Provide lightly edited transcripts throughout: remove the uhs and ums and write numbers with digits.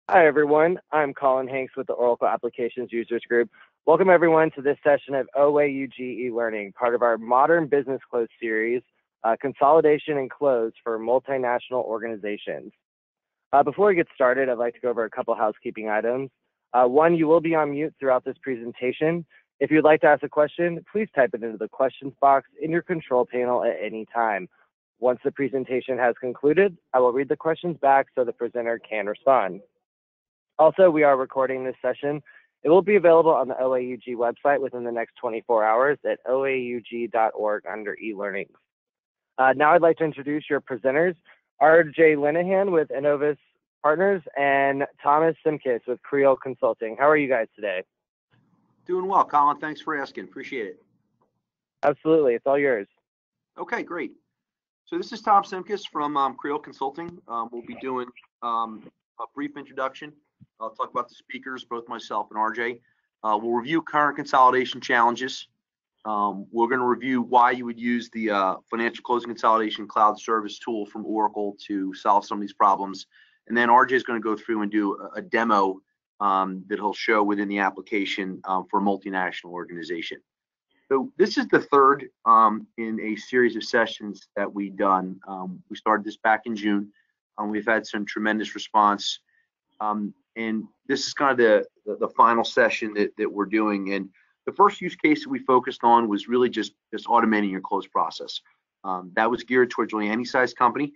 Hi, everyone. I'm Colin Hanks with the Oracle Applications Users Group. Welcome, everyone, to this session of OAUG e-learning, part of our Modern Business Close series, Consolidation and Close for Multinational Organizations. Before we get started, I'd like to go over a couple housekeeping items. One, you will be on mute throughout this presentation. If you'd like to ask a question, please type it into the questions box in your control panel at any time. Once the presentation has concluded, I will read the questions back so the presenter can respond. Also, we are recording this session. It will be available on the OAUG website within the next 24 hours at oaug.org under e-learnings. Now I'd like to introduce your presenters, RJ Linehan with Innovis Partners and Thomas Simkis with Creel Consulting. How are you guys today? Doing well, Colin. Thanks for asking. Appreciate it. Absolutely. It's all yours. Okay, great. So this is Tom Simkis from Creel Consulting. We'll be doing a brief introduction. I'll talk about the speakers, both myself and RJ. We'll review current consolidation challenges. We're going to review why you would use the financial closing consolidation cloud service tool from Oracle to solve some of these problems. And then RJ is going to go through and do a demo that he'll show within the application for a multinational organization. So this is the third in a series of sessions that we've done. We started this back in June. We've had some tremendous response. And this is kind of the final session that we're doing. And the first use case that we focused on was really just automating your close process. That was geared towards really any size company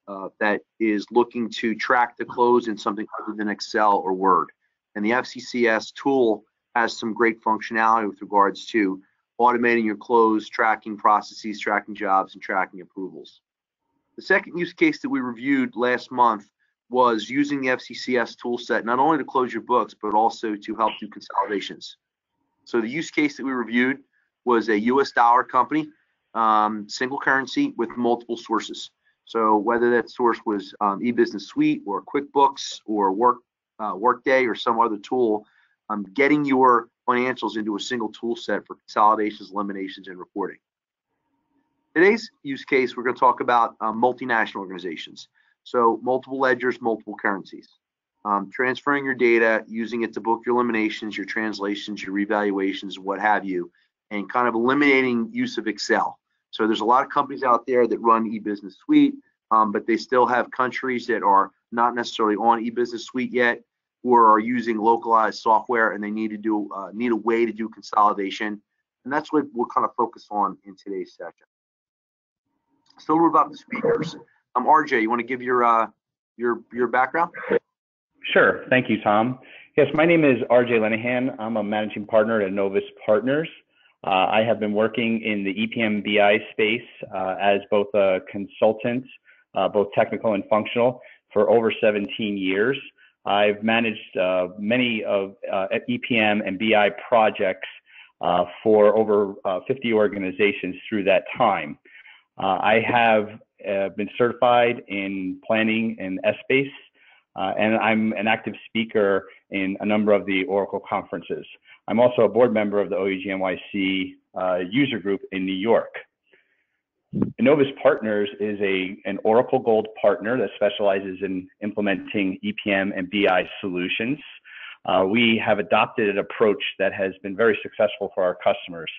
that is looking to track the close in something other than Excel or Word. And the FCCS tool has some great functionality with regards to automating your close, tracking processes, tracking jobs, and tracking approvals. The second use case that we reviewed last month was using the FCCS tool set not only to close your books, but also to help do consolidations. So the use case that we reviewed was a US dollar company, single currency with multiple sources. So whether that source was eBusiness Suite or QuickBooks or Workday or some other tool, getting your financials into a single tool set for consolidations, eliminations, and reporting. Today's use case, we're going to talk about multinational organizations. So multiple ledgers, multiple currencies. Transferring your data, using it to book your eliminations, your translations, your revaluations, what have you, and kind of eliminating use of Excel. So there's a lot of companies out there that run eBusiness Suite, but they still have countries that are not necessarily on eBusiness Suite yet, or are using localized software, and they need a way to do consolidation. And that's what we'll kind of focus on in today's session. So a little about the speakers. RJ, you want to give your background? Sure. Thank you, Tom. Yes, my name is RJ Linehan. I'm a managing partner at Innovis Partners. I have been working in the EPM BI space as both a consultant, both technical and functional, for over 17 years. I've managed many of EPM and BI projects for over 50 organizations through that time. I have been certified in planning and SBASE, and I'm an active speaker in a number of the Oracle conferences. I'm also a board member of the OAUG NYC user group in New York. Innovis Partners is an Oracle Gold partner that specializes in implementing EPM and BI solutions. We have adopted an approach that has been very successful for our customers,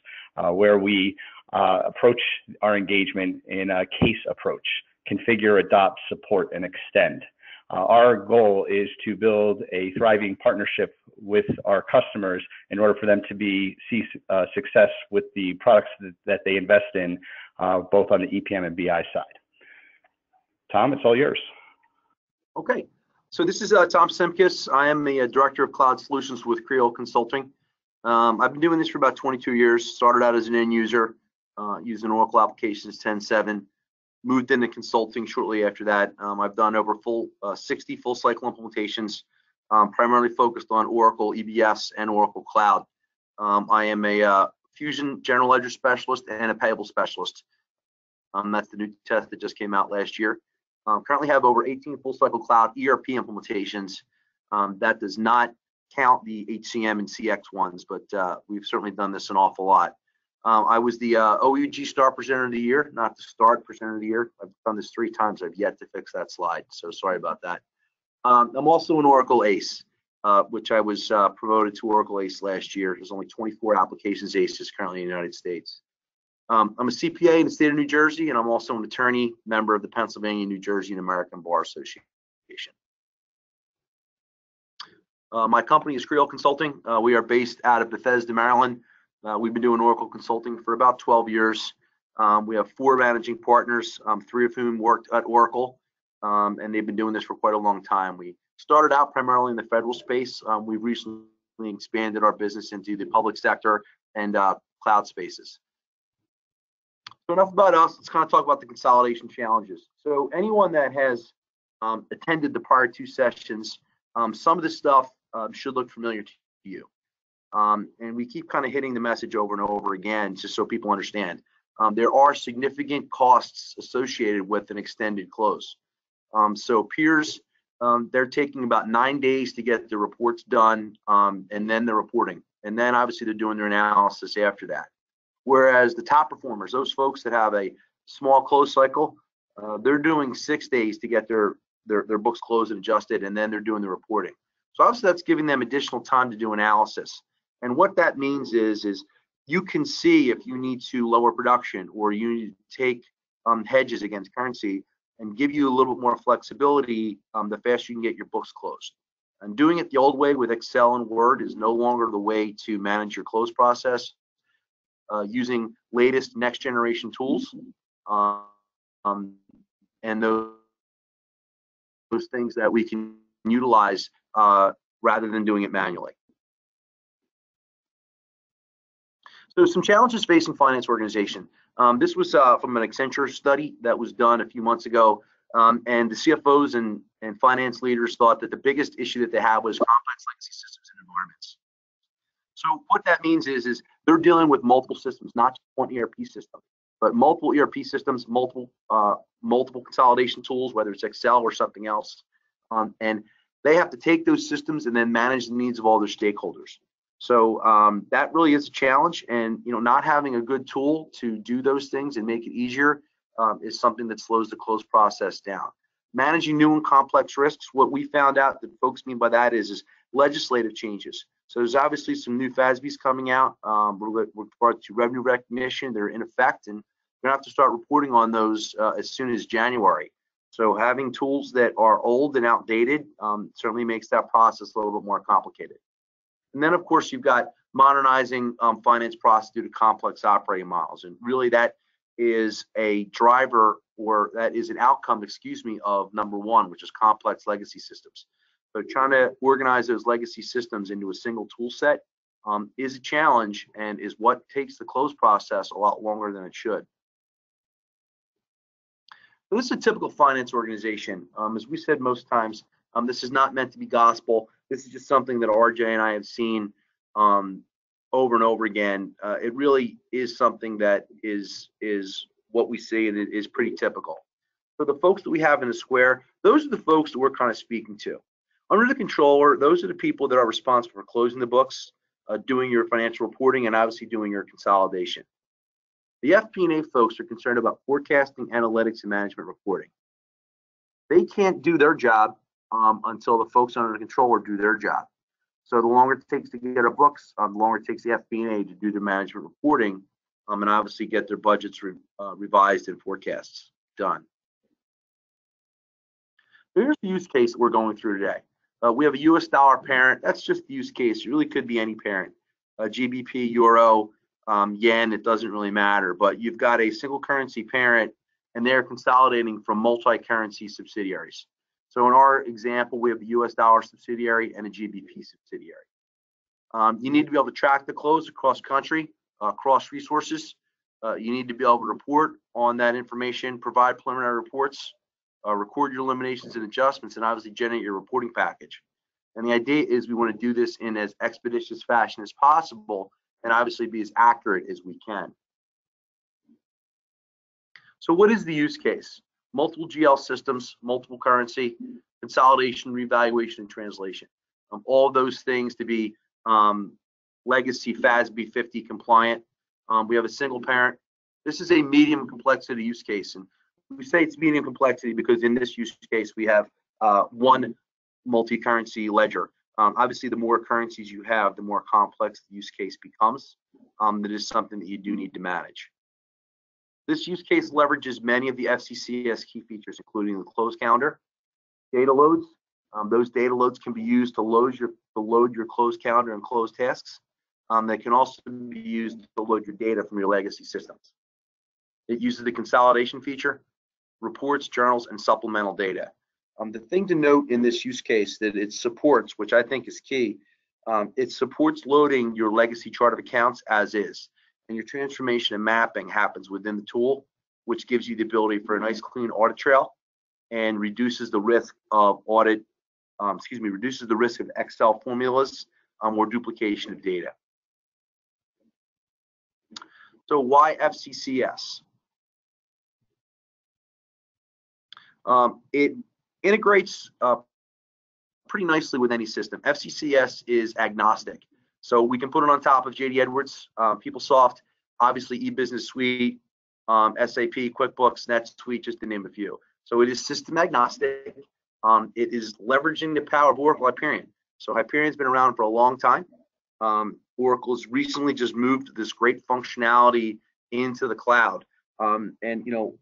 where we approach our engagement in a case approach: configure, adopt, support, and extend. Our goal is to build a thriving partnership with our customers in order for them to see success with the products that they invest in, both on the EPM and BI side. Tom, it's all yours. Okay, so this is Tom Simkis. I am the Director of Cloud Solutions with Creel Consulting. I've been doing this for about 22 years. Started out as an end user, using Oracle Applications 10.7. Moved into consulting shortly after that. I've done over 60 full cycle implementations, primarily focused on Oracle EBS and Oracle Cloud. I am a Fusion General Ledger Specialist and a Payable Specialist. That's the new test that just came out last year. Currently have over 18 full cycle cloud ERP implementations. That does not count the HCM and CX ones, but we've certainly done this an awful lot. I was the OUG Star Presenter of the Year, not the Star Presenter of the Year. I've done this 3 times. I've yet to fix that slide, so sorry about that. I'm also an Oracle ACE, which I was promoted to Oracle ACE last year. There's only 24 applications ACEs currently in the United States. I'm a CPA in the state of New Jersey, and I'm also an attorney, member of the Pennsylvania, New Jersey, and American Bar Association. My company is Creel Consulting. We are based out of Bethesda, Maryland. We've been doing Oracle consulting for about 12 years. We have 4 managing partners, 3 of whom worked at Oracle, and they've been doing this for quite a long time. We started out primarily in the federal space. We've recently expanded our business into the public sector and cloud spaces. So enough about us. Let's kind of talk about the consolidation challenges. So anyone that has attended the prior 2 sessions, some of this stuff should look familiar to you. And we keep kind of hitting the message over and over again, just so people understand. There are significant costs associated with an extended close. So peers, they're taking about 9 days to get the reports done, and then they're reporting. And then obviously they're doing their analysis after that. Whereas the top performers, those folks that have a small close cycle, they're doing 6 days to get their books closed and adjusted, and then they're doing the reporting. So obviously that's giving them additional time to do analysis. And what that means is you can see if you need to lower production or you need to take hedges against currency, and give you a little bit more flexibility the faster you can get your books closed. And doing it the old way with Excel and Word is no longer the way to manage your close process. Using latest next generation tools and those things that we can utilize rather than doing it manually. So some challenges facing finance organization. This was from an Accenture study that was done a few months ago, and the CFOs and finance leaders thought that the biggest issue that they had was complex legacy systems and environments. So what that means is they're dealing with multiple systems, not just one ERP system, but multiple ERP systems, multiple consolidation tools, whether it's Excel or something else, and they have to take those systems and then manage the needs of all their stakeholders. So that really is a challenge, and not having a good tool to do those things and make it easier is something that slows the close process down. Managing new and complex risks, what we found out that folks mean by that is legislative changes. So there's obviously some new FASBs coming out with regard to revenue recognition. They're in effect, and we're gonna have to start reporting on those as soon as January. So having tools that are old and outdated certainly makes that process a little bit more complicated. And then, of course, you've got modernizing finance process due to complex operating models. And really that is a driver, or that is an outcome, of number 1, which is complex legacy systems. So trying to organize those legacy systems into a single tool set is a challenge and is what takes the close process a lot longer than it should. So this is a typical finance organization. As we said most times, this is not meant to be gospel. This is just something that RJ and I have seen over and over again. It really is something that is what we see, and it is pretty typical. So the folks that we have in the square, those are the folks that we're kind of speaking to. Under the controller, those are the people that are responsible for closing the books, doing your financial reporting, and obviously doing your consolidation. The FP&A folks are concerned about forecasting, analytics, and management reporting. They can't do their job until the folks under the controller do their job. So the longer it takes to get our books, the longer it takes the FP&A to do their management reporting, and obviously get their budgets revised and forecasts done. So here's the use case that we're going through today. We have a US dollar parent. That's just the use case. It really could be any parent. GBP, Euro, Yen, it doesn't really matter. But you've got a single currency parent, and they're consolidating from multi-currency subsidiaries. So in our example, we have a US dollar subsidiary and a GBP subsidiary. You need to be able to track the close across country, across resources. You need to be able to report on that information, provide preliminary reports, record your eliminations and adjustments, and obviously generate your reporting package. And the idea is we want to do this in as expeditious fashion as possible, and obviously be as accurate as we can. So what is the use case? Multiple GL systems, multiple currency, consolidation, revaluation, and translation. All of those things to be legacy FASB 50 compliant. We have a single parent. This is a medium complexity use case, and we say it's medium complexity because in this use case we have one multi-currency ledger. Obviously, the more currencies you have, the more complex the use case becomes. That is something that you do need to manage. This use case leverages many of the FCCS key features, including the close calendar, data loads. Those data loads can be used to load your close calendar and close tasks. They can also be used to load your data from your legacy systems. It uses the consolidation feature, reports, journals, and supplemental data. The thing to note in this use case that it supports, which I think is key, it supports loading your legacy chart of accounts as is. And your transformation and mapping happens within the tool, which gives you the ability for a nice clean audit trail and reduces the risk of reduces the risk of Excel formulas or duplication of data. So why FCCS? It integrates pretty nicely with any system. FCCS is agnostic. So we can put it on top of JD Edwards, PeopleSoft, obviously eBusiness Suite, SAP, QuickBooks, NetSuite, just to name a few. So it is system agnostic. It is leveraging the power of Oracle Hyperion. So Hyperion's been around for a long time. Oracle's recently just moved this great functionality into the cloud. And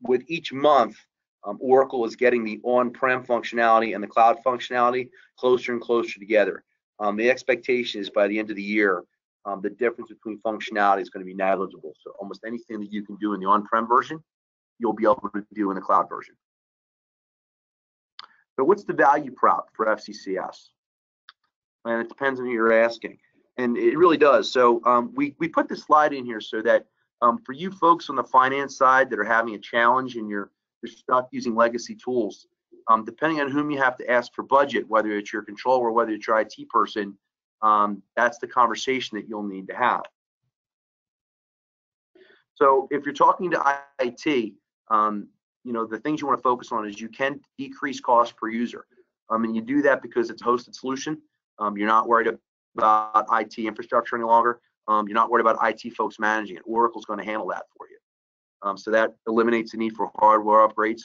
with each month, Oracle is getting the on-prem functionality and the cloud functionality closer and closer together. The expectation is by the end of the year, the difference between functionality is going to be negligible. So almost anything that you can do in the on-prem version, you'll be able to do in the cloud version. So what's the value prop for FCCS? And it depends on who you're asking. And it really does. So we put this slide in here so that for you folks on the finance side that are having a challenge and you're stuck using legacy tools, depending on whom you have to ask for budget, whether it's your controller or whether it's your IT person, that's the conversation that you'll need to have. So if you're talking to IT, the things you want to focus on is you can decrease cost per user. And you do that because it's a hosted solution. You're not worried about IT infrastructure any longer. You're not worried about IT folks managing it. Oracle's going to handle that for you. So that eliminates the need for hardware upgrades.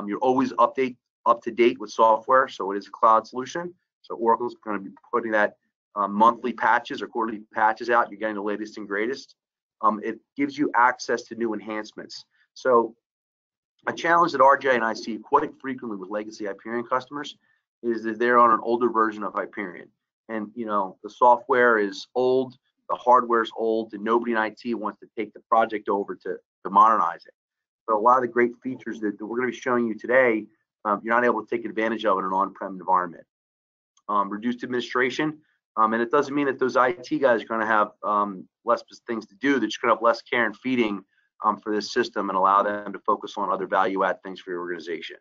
You're always up to date with software, so it is a cloud solution. So Oracle's going to be putting that monthly patches or quarterly patches out. You're getting the latest and greatest. It gives you access to new enhancements. So a challenge that RJ and I see quite frequently with legacy Hyperion customers is that they're on an older version of Hyperion. And the software is old, the hardware is old, and nobody in IT wants to take the project over to modernize it. So a lot of the great features that we're going to be showing you today, you're not able to take advantage of in an on-prem environment. Reduced administration, and it doesn't mean that those IT guys are going to have less things to do. They're just going to have less care and feeding for this system and allow them to focus on other value-add things for your organization.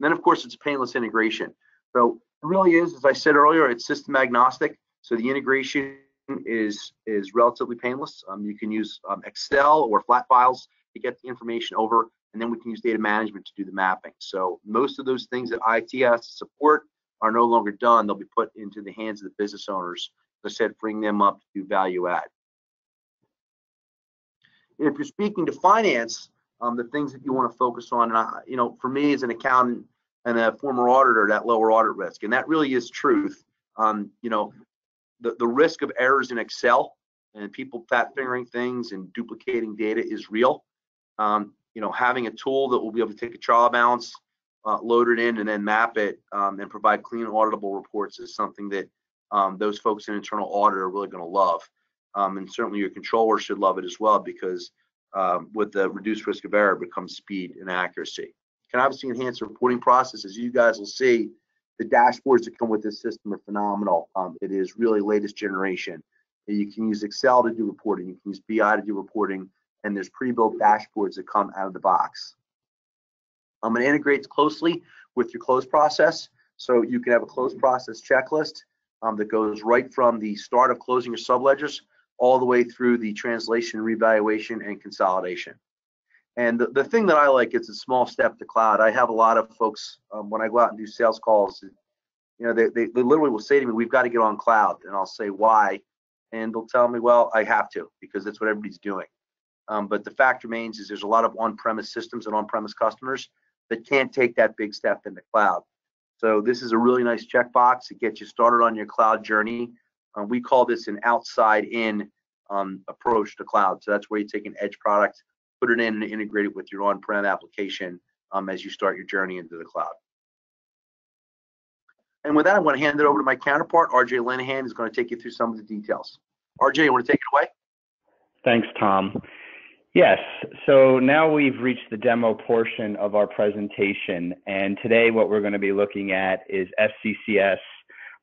And then, of course, it's painless integration. So it really is, as I said earlier, it's system agnostic. So the integration is relatively painless. You can use Excel or flat files to get the information over, and then we can use data management to do the mapping. So most of those things that IT has to support are no longer done. They'll be put into the hands of the business owners, as I said, freeing them up to do value add. If you're speaking to finance, the things that you want to focus on, and for me as an accountant and a former auditor, that lower audit risk, and that really is truth. The risk of errors in Excel and people fat fingering things and duplicating data is real. Having a tool that will be able to take a trial balance, load it in, and then map it and provide clean auditable reports is something that those folks in internal audit are really going to love. And certainly your controller should love it as well, because with the reduced risk of error becomes speed and accuracy. Can obviously enhance the reporting process. As you guys will see, the dashboards that come with this system are phenomenal. It is really latest generation. You can use Excel to do reporting. You can use BI to do reporting, and there's pre-built dashboards that come out of the box. It integrates closely with your close process. So you can have a close process checklist that goes right from the start of closing your subledgers all the way through the translation, revaluation, and consolidation. And the thing that I like is a small step to cloud. I have a lot of folks, when I go out and do sales calls, they literally will say to me, we've got to get on cloud. And I'll say, why? And they'll tell me, well, I have to, because that's what everybody's doing. But the fact remains is there's a lot of on-premise systems and on-premise customers that can't take that big step in the cloud. So this is a really nice checkbox. It gets you started on your cloud journey. We call this an outside-in approach to cloud. So that's where you take an edge product, put it in, and integrate it with your on-prem application as you start your journey into the cloud. And with that, I'm going to hand it over to my counterpart, RJ Linehan, who's going to take you through some of the details. RJ, you want to take it away? Thanks, Tom. Yes, so now we've reached the demo portion of our presentation, and today what we're going to be looking at is FCCS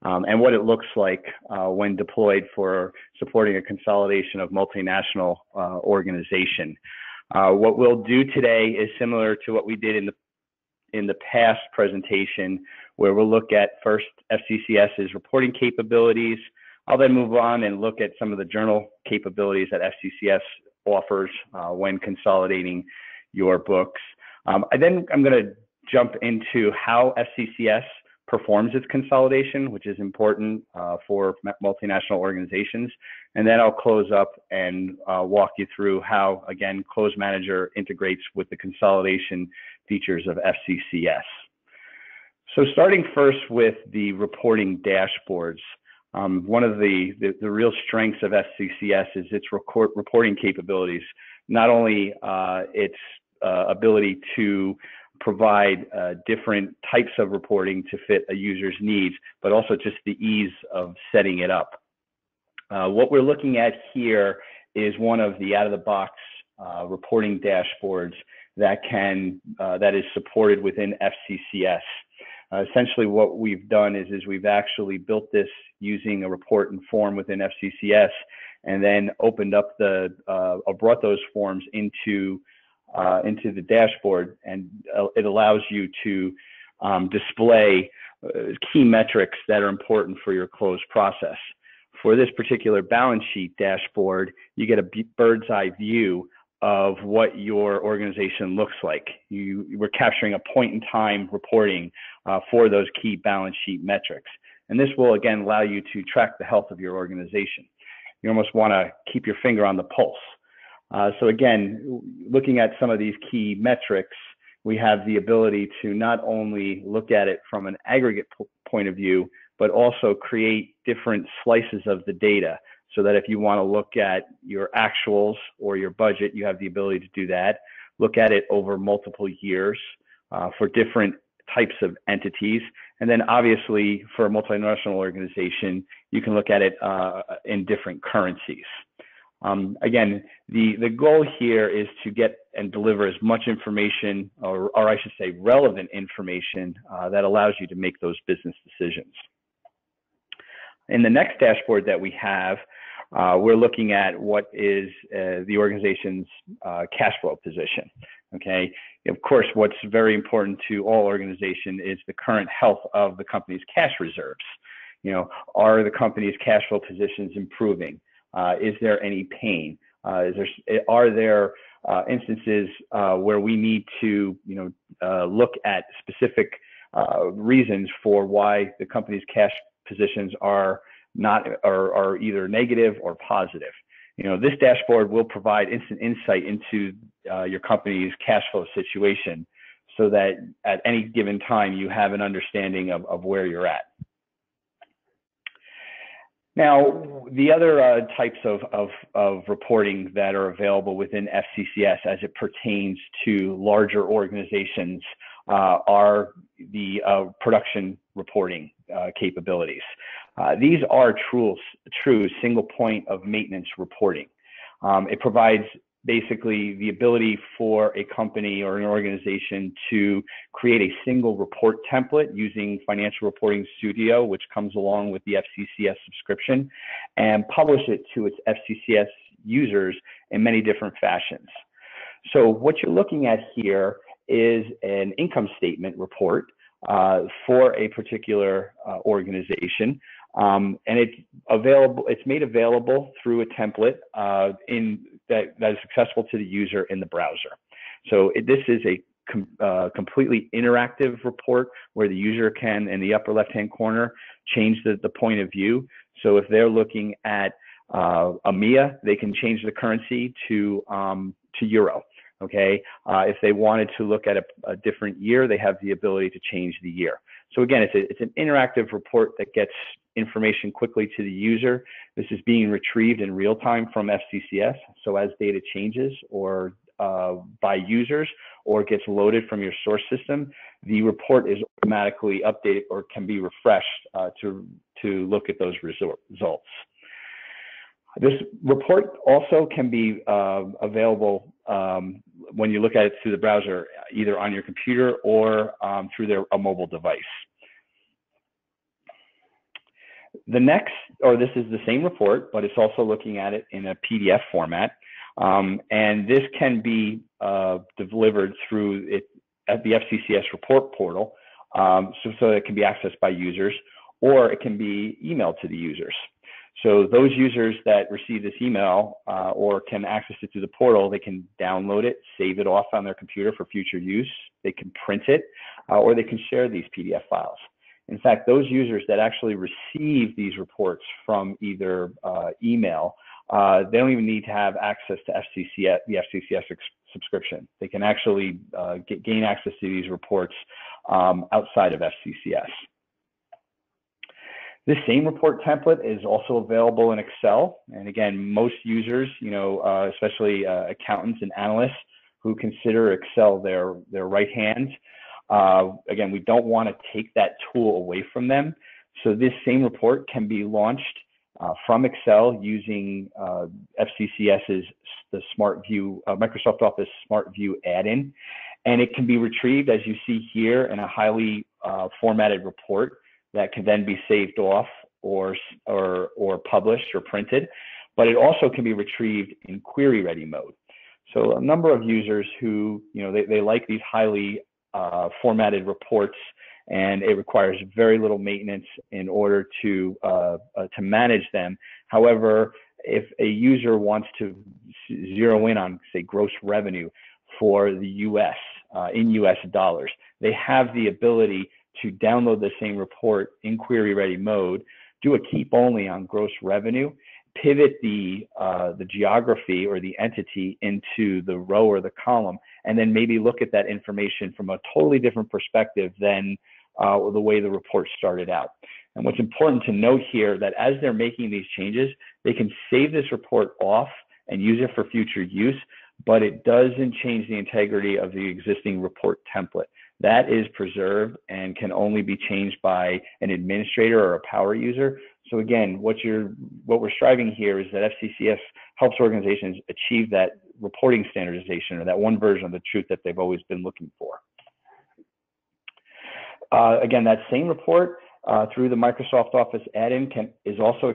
and what it looks like when deployed for supporting a consolidation of multinational organization. What we'll do today is similar to what we did in the past presentation, where we'll look at first FCCS's reporting capabilities. I'll then move on and look at some of the journal capabilities that FCCS offers when consolidating your books. Then I'm going to jump into how FCCS performs its consolidation, which is important for multinational organizations. And then I'll close up and walk you through how, again, Close Manager integrates with the consolidation features of FCCS. So starting first with the reporting dashboards. One of the real strengths of FCCS is its reporting capabilities, not only its ability to provide different types of reporting to fit a user's needs, but also just the ease of setting it up. What we're looking at here is one of the out-of-the-box reporting dashboards that is supported within FCCS. Essentially what we've done is we've actually built this using a report and form within FCCS, and then opened up brought those forms into the dashboard, and it allows you to display key metrics that are important for your close process. For this particular balance sheet dashboard, you get a bird's eye view of what your organization looks like. We're capturing a point in time reporting for those key balance sheet metrics. And this will, again, allow you to track the health of your organization. You almost want to keep your finger on the pulse. So again, looking at some of these key metrics, we have the ability to not only look at it from an aggregate point of view, but also create different slices of the data, so that if you want to look at your actuals or your budget, you have the ability to do that. Look at it over multiple years for different types of entities. And then obviously for a multinational organization, you can look at it in different currencies. Again, the goal here is to get and deliver as much information, or I should say relevant information, that allows you to make those business decisions. In the next dashboard that we have, we're looking at what is the organization's cash flow position. Okay, of course, what's very important to all organizations is the current health of the company's cash reserves. You know, are the company's cash flow positions improving? Is there any pain? Are there instances where we need to, look at specific reasons for why the company's cash positions are either negative or positive? This dashboard will provide instant insight into your company's cash flow situation, so that at any given time you have an understanding of where you're at. Now, the other types of reporting that are available within FCCS as it pertains to larger organizations are the production reporting capabilities. These are true single point of maintenance reporting. It provides basically the ability for a company or an organization to create a single report template using Financial Reporting Studio, which comes along with the FCCS subscription, and publish it to its FCCS users in many different fashions. So what you're looking at here is an income statement report for a particular organization. And it's made available through a template that is accessible to the user in the browser. So this is a completely interactive report where the user can, in the upper left-hand corner, change the point of view. So if they're looking at EMEA, they can change the currency to euro. Okay, if they wanted to look at a different year, they have the ability to change the year. So again, it's an interactive report that gets information quickly to the user. This is being retrieved in real time from FCCS. So as data changes or by users or gets loaded from your source system, the report is automatically updated or can be refreshed to look at those results. This report also can be available when you look at it through the browser, either on your computer or through a mobile device. The next, or this is the same report, but it's also looking at it in a PDF format. And this can be delivered through it at the FCCS report portal, so it can be accessed by users, or it can be emailed to the users. So those users that receive this email or can access it through the portal, they can download it, save it off on their computer for future use. They can print it, or they can share these PDF files. In fact, those users that actually receive these reports from either email, they don't even need to have access to FCCS, the FCCS subscription. They can actually gain access to these reports outside of FCCS. This same report template is also available in Excel. And again, most users, especially accountants and analysts who consider Excel their right hand, again, we don't want to take that tool away from them. So this same report can be launched from Excel using FCCS's Microsoft Office Smart View add-in, and it can be retrieved, as you see here, in a highly formatted report that can then be saved off or published or printed. But it also can be retrieved in query-ready mode. So a number of users who they like these highly formatted reports, and it requires very little maintenance in order to manage them. However, if a user wants to zero in on, say, gross revenue for the U.S. In U.S. dollars, they have the ability to download the same report in query-ready mode, do a keep only on gross revenue, pivot the geography or the entity into the row or the column, and then maybe look at that information from a totally different perspective than the way the report started out. And what's important to note here, that as they're making these changes, they can save this report off and use it for future use, but it doesn't change the integrity of the existing report template. That is preserved and can only be changed by an administrator or a power user. So again, what we're striving here is that FCCS helps organizations achieve that reporting standardization, or that one version of the truth that they've always been looking for. Again, that same report through the Microsoft Office add-in is also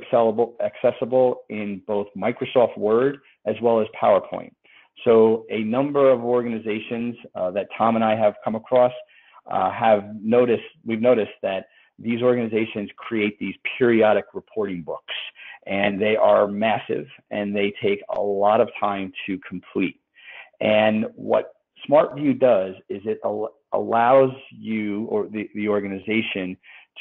accessible in both Microsoft Word as well as PowerPoint. So a number of organizations that Tom and I have come across we've noticed that these organizations create these periodic reporting books, and they are massive and they take a lot of time to complete. And what SmartView does is it allows you or the organization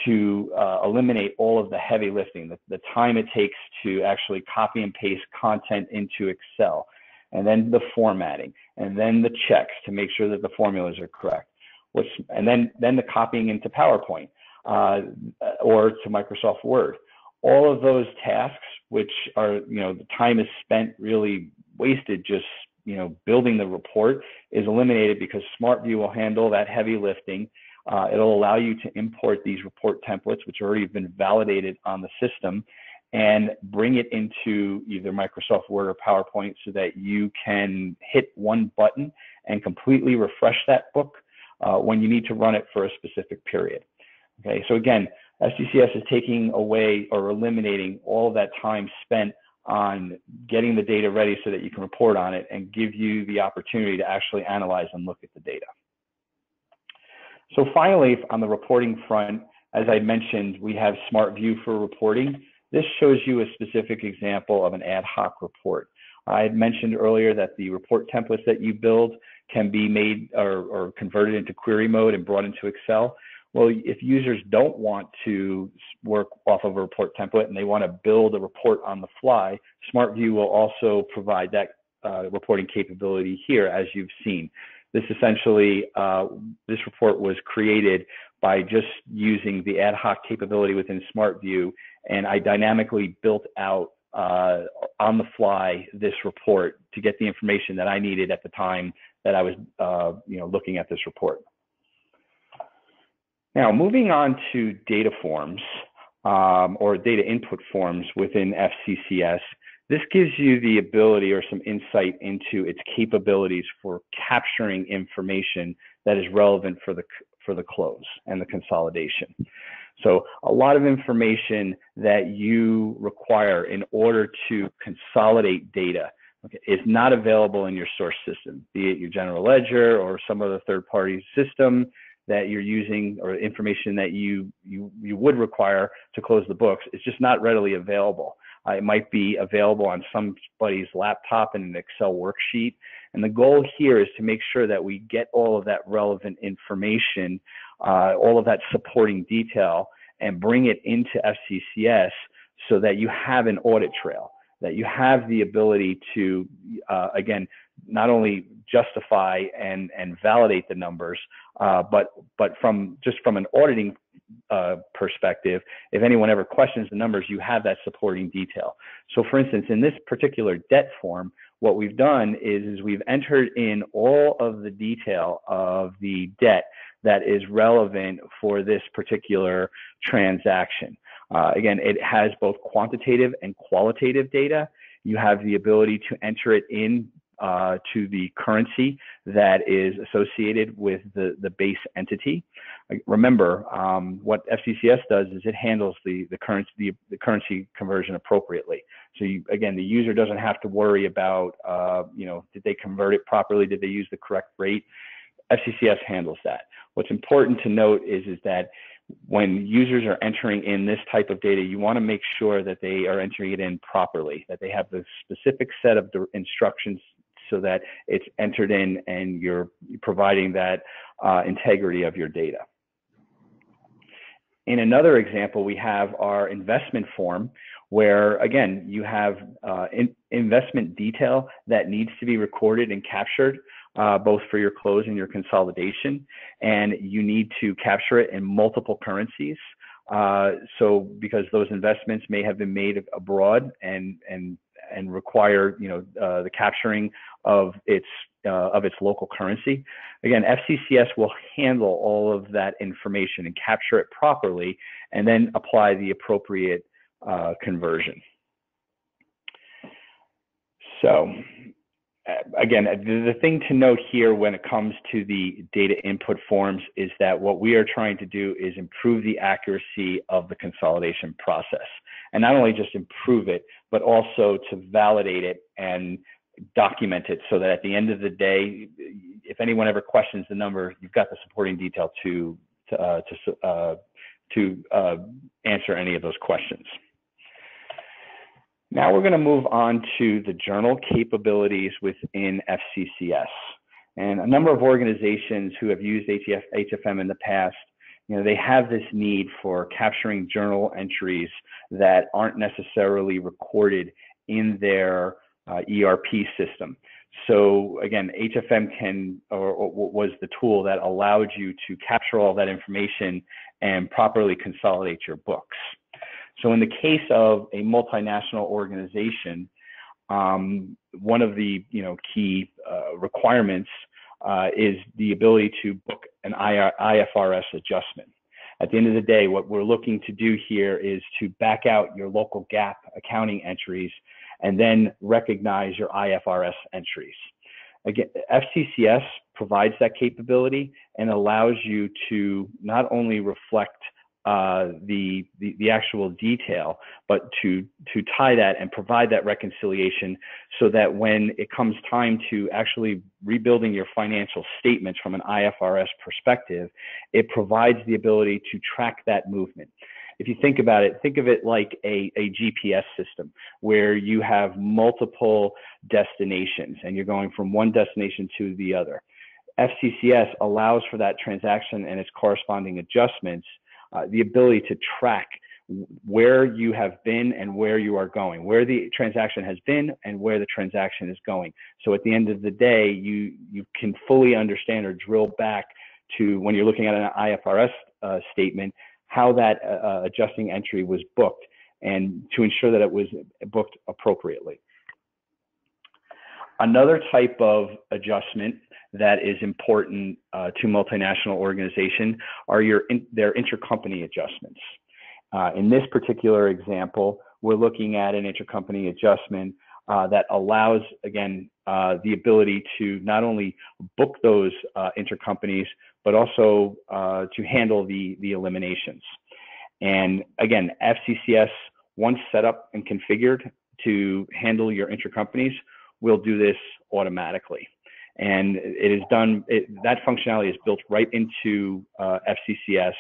to eliminate all of the heavy lifting, the time it takes to actually copy and paste content into Excel, and then the formatting, and then the checks to make sure that the formulas are correct, and then the copying into PowerPoint or to Microsoft Word. All of those tasks, which are, the time is spent really wasted just, building the report, is eliminated because SmartView will handle that heavy lifting. It'll allow you to import these report templates, which have already been validated on the system, and bring it into either Microsoft Word or PowerPoint so that you can hit one button and completely refresh that book when you need to run it for a specific period. Okay, so again, FCCS is taking away or eliminating all of that time spent on getting the data ready so that you can report on it and give you the opportunity to actually analyze and look at the data. So finally, on the reporting front, as I mentioned, we have SmartView for reporting. This shows you a specific example of an ad hoc report. I had mentioned earlier that the report templates that you build can be made or converted into query mode and brought into Excel. Well, if users don't want to work off of a report template and they want to build a report on the fly, SmartView will also provide that reporting capability here, as you've seen. This essentially, this report was created by just using the ad hoc capability within SmartView, and I dynamically built out on the fly this report to get the information that I needed at the time that I was looking at this report. Now, moving on to data forms or data input forms within FCCS, this gives you the ability or some insight into its capabilities for capturing information that is relevant for the close and the consolidation. So a lot of information that you require in order to consolidate data is not available in your source system, be it your general ledger or some other third-party system that you're using, or information that you would require to close the books. It's just not readily available. It might be available on somebody's laptop in an Excel worksheet. And the goal here is to make sure that we get all of that relevant information, all of that supporting detail, and bring it into FCCS so that you have an audit trail, that you have the ability to, again, not only justify and validate the numbers, but from an auditing perspective, if anyone ever questions the numbers, you have that supporting detail. So for instance, in this particular debt form, what we've done is we've entered in all of the detail of the debt that is relevant for this particular transaction. Again, it has both quantitative and qualitative data. You have the ability to enter it in to the currency that is associated with the base entity. Remember, what FCCS does is it handles the currency conversion appropriately. So again, the user doesn't have to worry about, did they convert it properly? Did they use the correct rate? FCCS handles that. What's important to note is that when users are entering in this type of data, you want to make sure that they are entering it in properly, that they have the specific set of instructions so that it's entered in and you're providing that integrity of your data. In another example, we have our investment form where, again, you have investment detail that needs to be recorded and captured both for your close and your consolidation, and you need to capture it in multiple currencies. So because those investments may have been made abroad and require the capturing of its local currency. Again, FCCS will handle all of that information and capture it properly, and then apply the appropriate conversion. So again, the thing to note here when it comes to the data input forms is that what we are trying to do is improve the accuracy of the consolidation process. And not only just improve it, but also to validate it and document it so that at the end of the day, if anyone ever questions the number, you've got the supporting detail to answer any of those questions. Now we're going to move on to the journal capabilities within FCCS. And a number of organizations who have used HFM in the past, they have this need for capturing journal entries that aren't necessarily recorded in their ERP system. So again, HFM was the tool that allowed you to capture all that information and properly consolidate your books. So in the case of a multinational organization, one of the key requirements is the ability to book an IFRS adjustment. At the end of the day, what we're looking to do here is to back out your local GAAP accounting entries and then recognize your IFRS entries. Again, FCCS provides that capability and allows you to not only reflect the actual detail, but to tie that and provide that reconciliation so that when it comes time to actually rebuilding your financial statements from an IFRS perspective, it provides the ability to track that movement. If you think about it, think of it like a GPS system where you have multiple destinations and you're going from one destination to the other. FCCS allows for that transaction and its corresponding adjustments, the ability to track where you have been and where you are going, where the transaction has been and where the transaction is going. So at the end of the day, you can fully understand or drill back to when you're looking at an IFRS statement how that adjusting entry was booked and to ensure that it was booked appropriately. Another type of adjustment that is important to multinational organization are their intercompany adjustments. In this particular example, we're looking at an intercompany adjustment that allows, again, the ability to not only book those intercompanies, but also to handle the eliminations. And again, FCCS, once set up and configured to handle your intercompanies, will do this automatically. And it is done, that functionality is built right into FCCS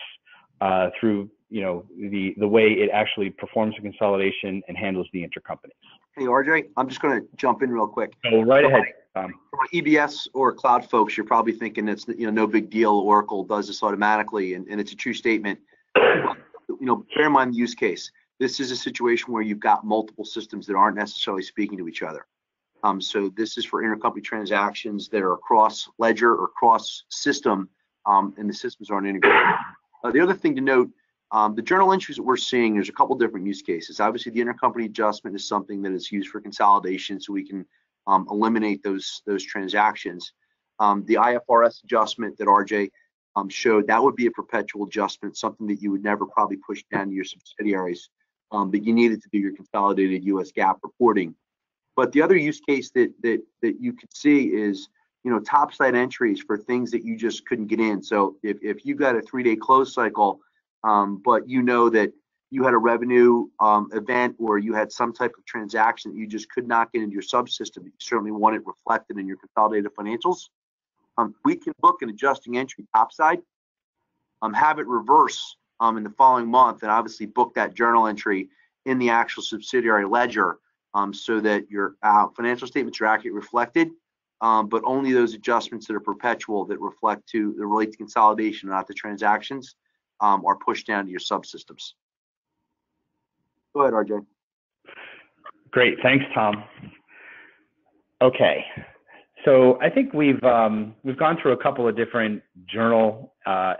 through the way it actually performs the consolidation and handles the intercompanies. Hey, RJ, I'm just going to jump in real quick. Go right ahead. From EBS or cloud folks, you're probably thinking it's no big deal. Oracle does this automatically, and it's a true statement. Bear in mind the use case. This is a situation where you've got multiple systems that aren't necessarily speaking to each other. So this is for intercompany transactions that are cross ledger or cross system, and the systems aren't integrated. The other thing to note, the journal entries that we're seeing, there's a couple different use cases. Obviously, the intercompany adjustment is something that is used for consolidation, so we can eliminate those transactions. The IFRS adjustment that RJ showed, that would be a perpetual adjustment, something that you would never probably push down to your subsidiaries, but you needed to do your consolidated US GAAP reporting. But the other use case that you could see is, topside entries for things that you just couldn't get in. So if you got a 3-day close cycle, but that you had a revenue event or you had some type of transaction that you just could not get into your subsystem, you certainly want it reflected in your consolidated financials, we can book an adjusting entry topside, have it reverse in the following month, and obviously book that journal entry in the actual subsidiary ledger, so that your financial statements are accurately reflected, but only those adjustments that are perpetual that relate to consolidation, not the transactions, are pushed down to your subsystems. Go ahead, RJ. Great, thanks, Tom. Okay, so I think we've gone through a couple of different journal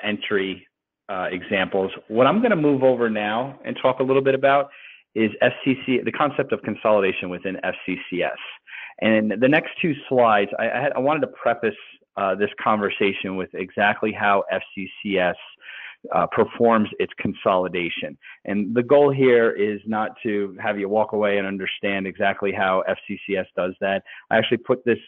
entry examples. What I'm going to move over now and talk a little bit about is the concept of consolidation within FCCS. And the next two slides, I wanted to preface this conversation with exactly how FCCS performs its consolidation. And the goal here is not to have you walk away and understand exactly how FCCS does that. I actually put this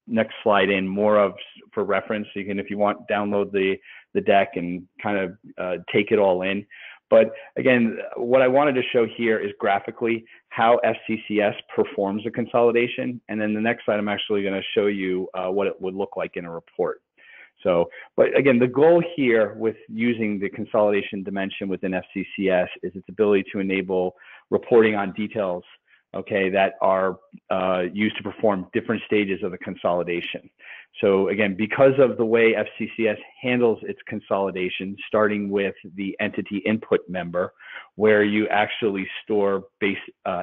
next slide in more for reference. So you can, if you want, download the deck and kind of take it all in. But again, what I wanted to show here is graphically how FCCS performs a consolidation. And then the next slide, I'm actually going to show you what it would look like in a report. So, but again, the goal here with using the consolidation dimension within FCCS is its ability to enable reporting on details, okay, that are used to perform different stages of the consolidation. So again, because of the way FCCS handles its consolidation, starting with the entity input member, where you actually store base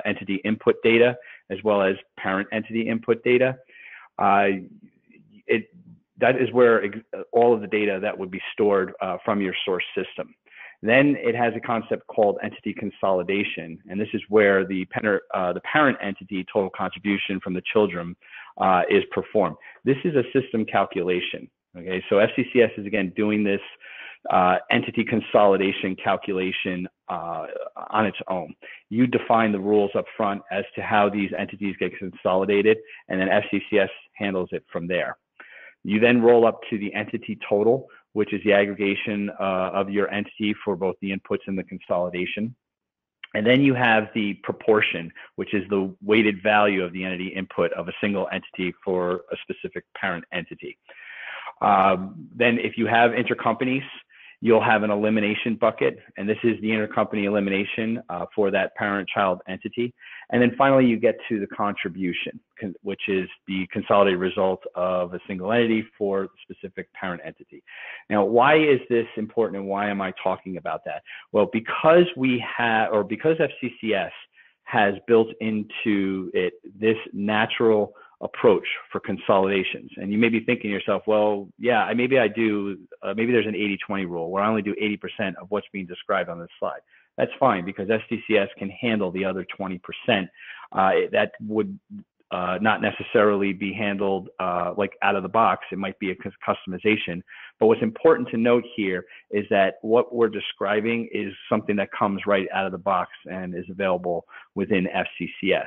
entity input data as well as parent entity input data, that is where all of the data that would be stored from your source system. Then it has a concept called entity consolidation, and this is where the parent entity total contribution from the children is performed. This is a system calculation. Okay, so FCCS is again doing this entity consolidation calculation on its own. You define the rules up front as to how these entities get consolidated, and then FCCS handles it from there. You then roll up to the entity total, which is the aggregation of your entity for both the inputs and the consolidation. And then you have the proportion, which is the weighted value of the entity input of a single entity for a specific parent entity. Then if you have intercompanies, you'll have an elimination bucket, and this is the intercompany elimination for that parent-child entity. And then finally, you get to the contribution, which is the consolidated result of a single entity for a specific parent entity. Now, why is this important, and why am I talking about that? Well, because FCCS has built into it this natural approach for consolidations. And you may be thinking to yourself, well, yeah, maybe I do, maybe there's an 80-20 rule where I only do 80% of what's being described on this slide. That's fine, because FCCS can handle the other 20%. That would not necessarily be handled like out of the box. It might be a customization. But what's important to note here is that what we're describing is something that comes right out of the box and is available within FCCS.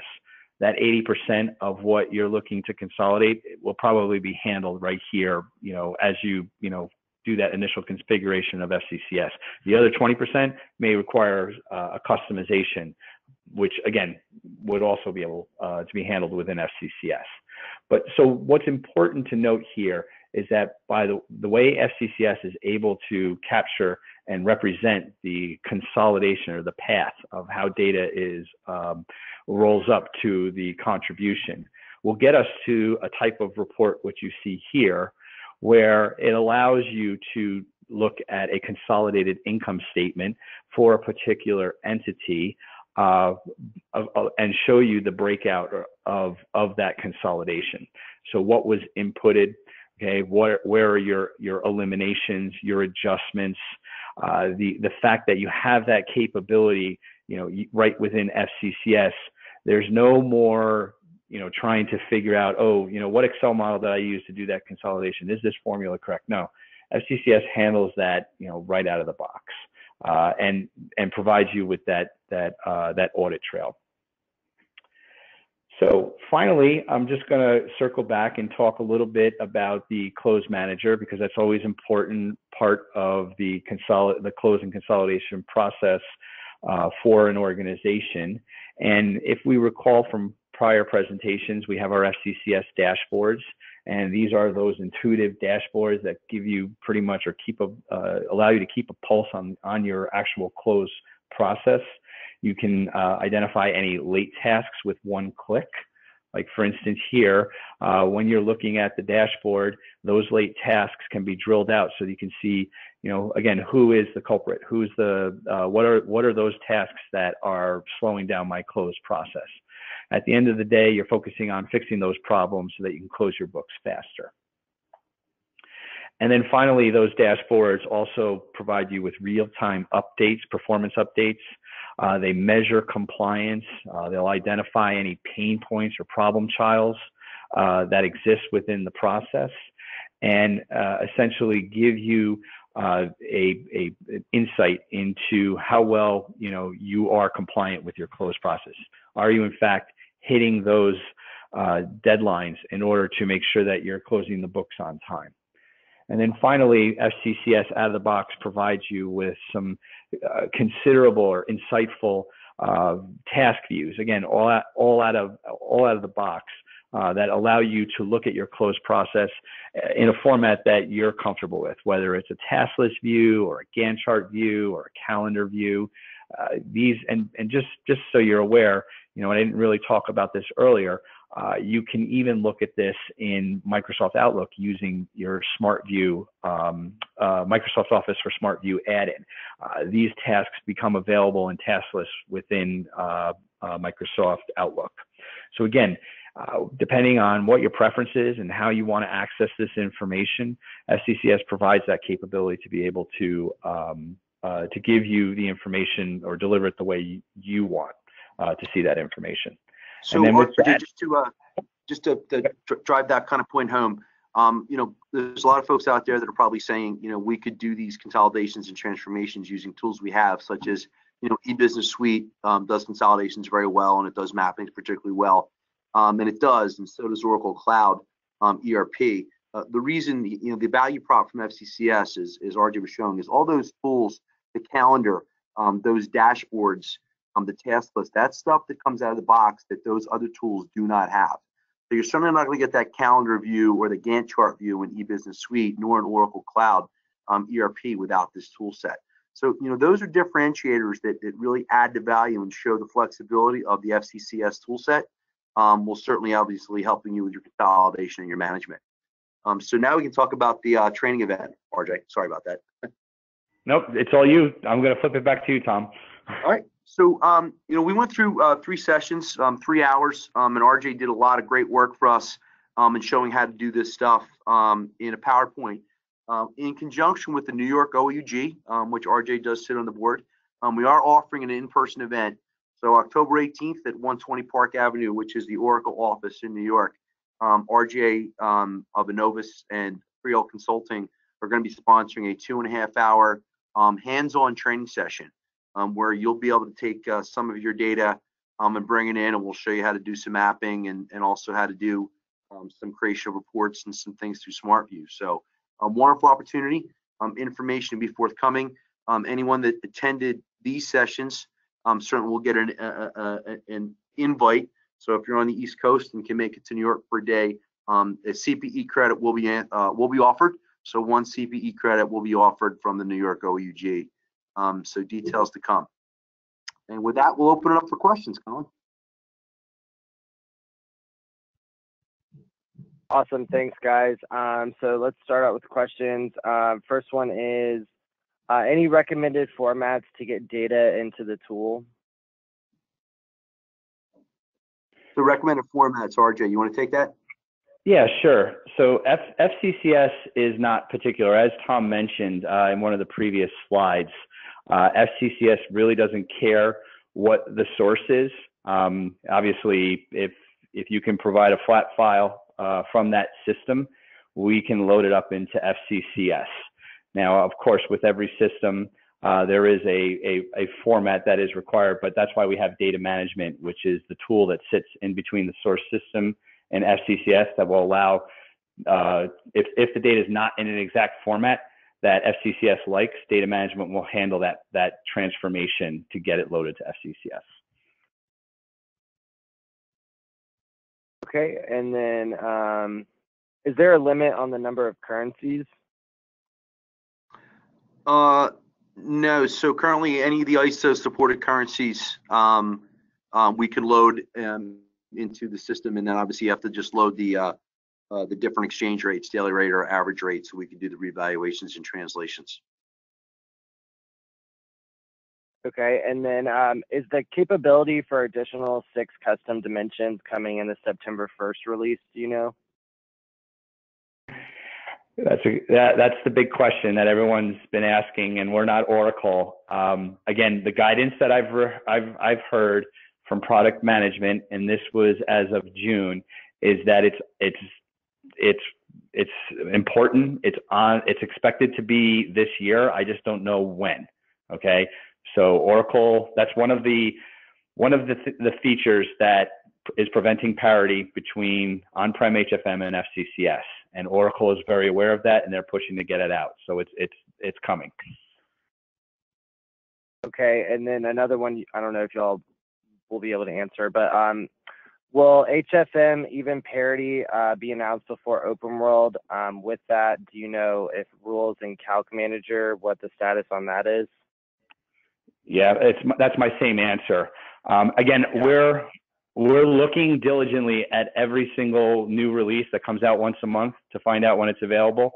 That 80% of what you're looking to consolidate will probably be handled right here, as you do that initial configuration of FCCS. The other 20% may require a customization, which again would also be able to be handled within FCCS. But so what's important to note here is that by the way FCCS is able to capture and represent the consolidation or the path of how data is rolls up to the contribution, will get us to a type of report which you see here, where it allows you to look at a consolidated income statement for a particular entity and show you the breakout of that consolidation. So what was inputted, okay, where are your eliminations, your adjustments, the fact that you have that capability, right within FCCS. There's no more, trying to figure out, what Excel model did I use to do that consolidation? Is this formula correct? No, FCCS handles that, right out of the box, and provides you with that audit trail. So finally, I'm just going to circle back and talk a little bit about the close manager, because that's always an important part of the close and consolidation process for an organization. And if we recall from prior presentations, we have our FCCS dashboards, and these are those intuitive dashboards that give you pretty much, or allow you to keep a pulse on your actual close process. You can identify any late tasks with one click. Like for instance here, when you're looking at the dashboard, those late tasks can be drilled out so you can see, again, who is the culprit, who's what are those tasks that are slowing down my close process. At the end of the day, you're focusing on fixing those problems so that you can close your books faster. And then finally, those dashboards also provide you with real-time updates, performance updates. They measure compliance. They'll identify any pain points or problem childs that exist within the process, and essentially give you an insight into how well you are compliant with your close process. Are you in fact hitting those deadlines in order to make sure that you're closing the books on time? And then finally, FCCS out of the box provides you with some considerable or insightful task views. Again, all out of the box that allow you to look at your close process in a format that you're comfortable with, whether it's a task list view or a Gantt chart view or a calendar view. These and just so you're aware, I didn't really talk about this earlier. You can even look at this in Microsoft Outlook using your Smart View, Microsoft Office for Smart View add-in. These tasks become available in task lists within Microsoft Outlook. So again, depending on what your preference is and how you want to access this information, FCCS provides that capability to be able to give you the information or deliver it the way you want to see that information. So and then with that, just to drive that kind of point home, there's a lot of folks out there that are probably saying, we could do these consolidations and transformations using tools we have, such as, eBusiness Suite does consolidations very well, and it does mappings particularly well, and it does, and so does Oracle Cloud ERP. The reason, the value prop from FCCS is, as RJ was showing, is all those tools, the calendar, those dashboards, the task list, that stuff that comes out of the box that those other tools do not have. So you're certainly not going to get that calendar view or the Gantt chart view in eBusiness Suite, nor in Oracle Cloud ERP without this tool set. So, those are differentiators that really add the value and show the flexibility of the FCCS tool set. Will certainly obviously helping you with your consolidation and your management. So now we can talk about the training event, RJ. Sorry about that. Nope, it's all you. I'm going to flip it back to you, Tom. All right. So, we went through 3 sessions, 3 hours, and RJ did a lot of great work for us and showing how to do this stuff in a PowerPoint. In conjunction with the New York OUG, which RJ does sit on the board, we are offering an in-person event. So October 18th at 120 Park Avenue, which is the Oracle office in New York, RJ of Innovis and Creole Consulting are going to be sponsoring a 2.5-hour hands-on training session where you'll be able to take some of your data and bring it in, and we'll show you how to do some mapping and also how to do some creation of reports and some things through SmartView. So a wonderful opportunity. Information to be forthcoming. Anyone that attended these sessions certainly will get an invite. So if you're on the East Coast and can make it to New York for a day, a CPE credit will be offered. So one CPE credit will be offered from the New York OUG. So details to come. And with that, we'll open it up for questions, Colin. Awesome, thanks guys. So let's start out with questions. First one is, any recommended formats to get data into the tool? The recommended formats, RJ, you want to take that? Yeah, sure. So FCCS is not particular. As Tom mentioned in one of the previous slides, FCCS really doesn't care what the source is. Obviously, if you can provide a flat file from that system, we can load it up into FCCS. Now, of course, with every system, there is a format that is required, but that's why we have data management, which is the tool that sits in between the source system and FCCS that will allow, if the data is not in an exact format that FCCS likes, data management will handle that transformation to get it loaded to FCCS. Okay, and then is there a limit on the number of currencies? No. So currently, any of the ISO supported currencies we can load into the system, and then obviously you have to just load the different exchange rates, daily rate or average rate, so we can do the revaluations and translations. Okay, and then is the capability for additional 6 custom dimensions coming in the September 1st release? Do you know? That's the big question that everyone's been asking, and we're not Oracle. Again, the guidance that I've heard from product management, and this was as of June, is that it's important. It's expected to be this year. I just don't know when. Okay, so Oracle, that's one of the features that is preventing parity between on-prem HFM and FCCS, and Oracle is very aware of that, and they're pushing to get it out. So it's coming. Okay, and then another one, I don't know if y'all will be able to answer, but will HFM even parity be announced before Open World? With that, do you know if rules in Calc Manager, what the status on that is? Yeah, that's my same answer. Again, yeah. We're looking diligently at every single new release that comes out once a month to find out when it's available.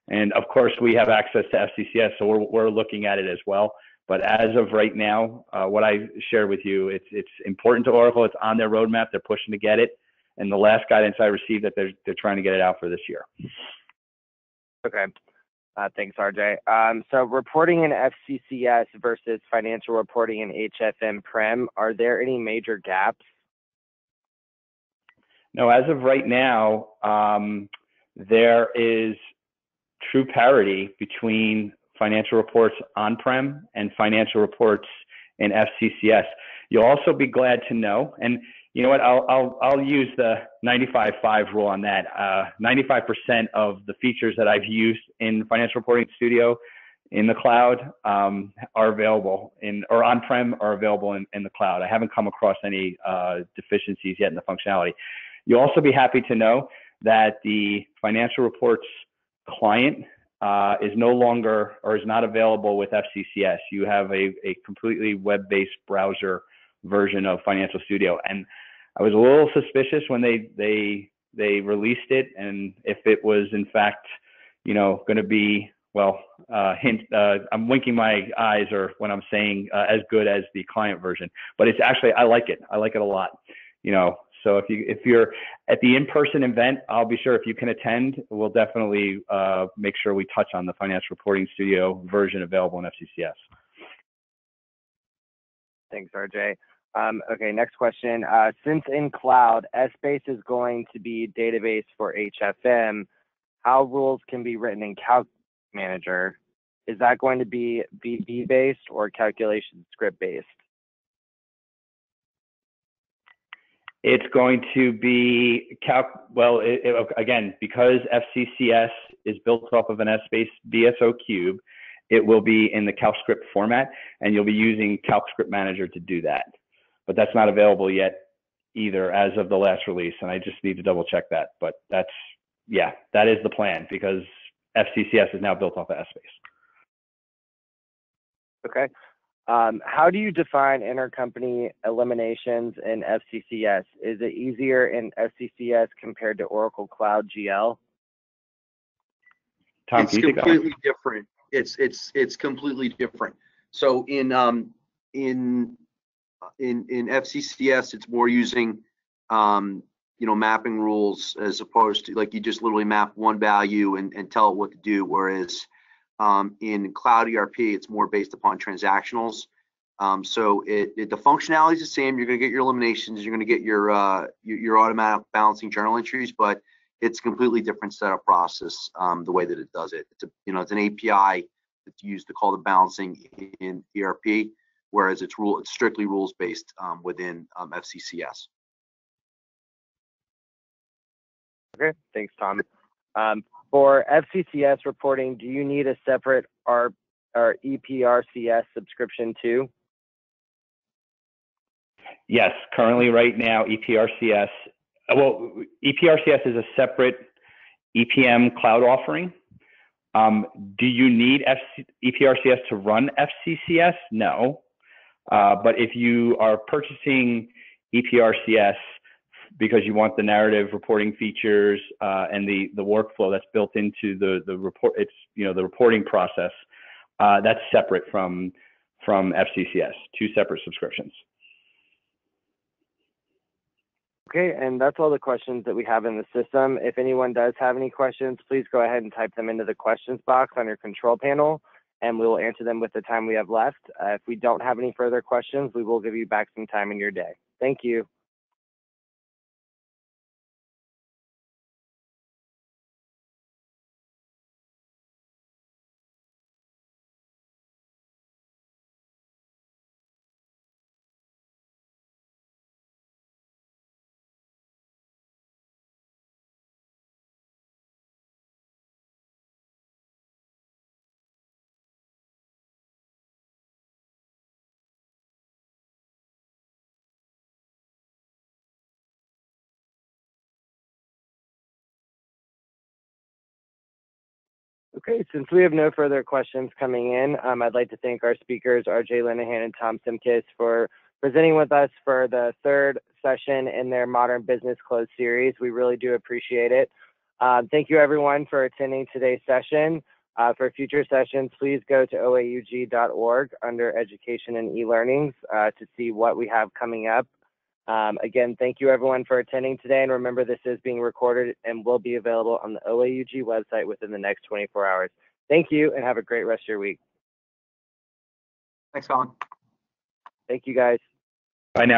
And of course, we have access to FCCS, so we're looking at it as well. But as of right now, what I shared with you, it's important to Oracle. It's on their roadmap. They're pushing to get it. And the last guidance I received that they're trying to get it out for this year. Okay. Thanks, RJ. So reporting in FCCS versus financial reporting in HFM Prem, are there any major gaps? No, as of right now, there is true parity between financial reports on-prem and financial reports in FCCS. You'll also be glad to know, and you know what, I'll use the 95-5 rule on that. 95% of the features that I've used in Financial Reporting Studio in the cloud are available or on-prem are available in the cloud. I haven't come across any deficiencies yet in the functionality. You'll also be happy to know that the financial reports client is no longer or is not available with FCCS. You have a completely web-based browser version of Financial Studio, and I was a little suspicious when they released it, and if it was in fact, going to be, well, I'm winking my eyes or when I'm saying as good as the client version, but it's actually, I like it a lot, So if you're at the in-person event, I'll be sure if you can attend, we'll definitely make sure we touch on the Financial Reporting Studio version available in FCCS. Thanks, RJ. Okay, next question. Since in cloud, Essbase is going to be database for HFM, how rules can be written in Calc Manager? Is that going to be VB-based or calculation script-based? It's going to be again, because FCCS is built off of an Essbase VSO cube, it will be in the CalScript format, and you'll be using CalScript Manager to do that. But that's not available yet either as of the last release, and I just need to double check that. But that is the plan, because FCCS is now built off of Essbase. Okay. How do you define intercompany eliminations in FCCS? Is it easier in FCCS compared to Oracle Cloud GL? Tom, it's completely different. It's completely different. So in FCCS, it's more using mapping rules, as opposed to, like, you just literally map one value and tell it what to do. Whereas in Cloud ERP, it's more based upon transactionals. So the functionality is the same. You're going to get your eliminations. You're going to get your automatic balancing journal entries, but it's a completely different setup process. The way that it does it, it's an API that's used to call the balancing in ERP, whereas it's strictly rules based within FCCS. Okay, thanks, Tom. For FCCS reporting, do you need a separate EPRCS subscription too? Yes, currently right now, EPRCS is a separate EPM cloud offering. Do you need EPRCS to run FCCS? No. But if you are purchasing EPRCS because you want the narrative reporting features and the workflow that's built into the report, the reporting process, that's separate from FCCS, two separate subscriptions. Okay, and that's all the questions that we have in the system. If anyone does have any questions, please go ahead and type them into the questions box on your control panel, and we will answer them with the time we have left. If we don't have any further questions, we will give you back some time in your day. Thank you. Okay, since we have no further questions coming in, I'd like to thank our speakers, RJ Linehan and Tom Simkis, for presenting with us for the third session in their Modern Business Close series. We really do appreciate it. Thank you, everyone, for attending today's session. For future sessions, please go to oaug.org under Education and E-Learnings to see what we have coming up. Again, thank you, everyone, for attending today. And remember, this is being recorded and will be available on the OAUG website within the next 24 hours. Thank you, and have a great rest of your week. Thanks, Colin. Thank you, guys.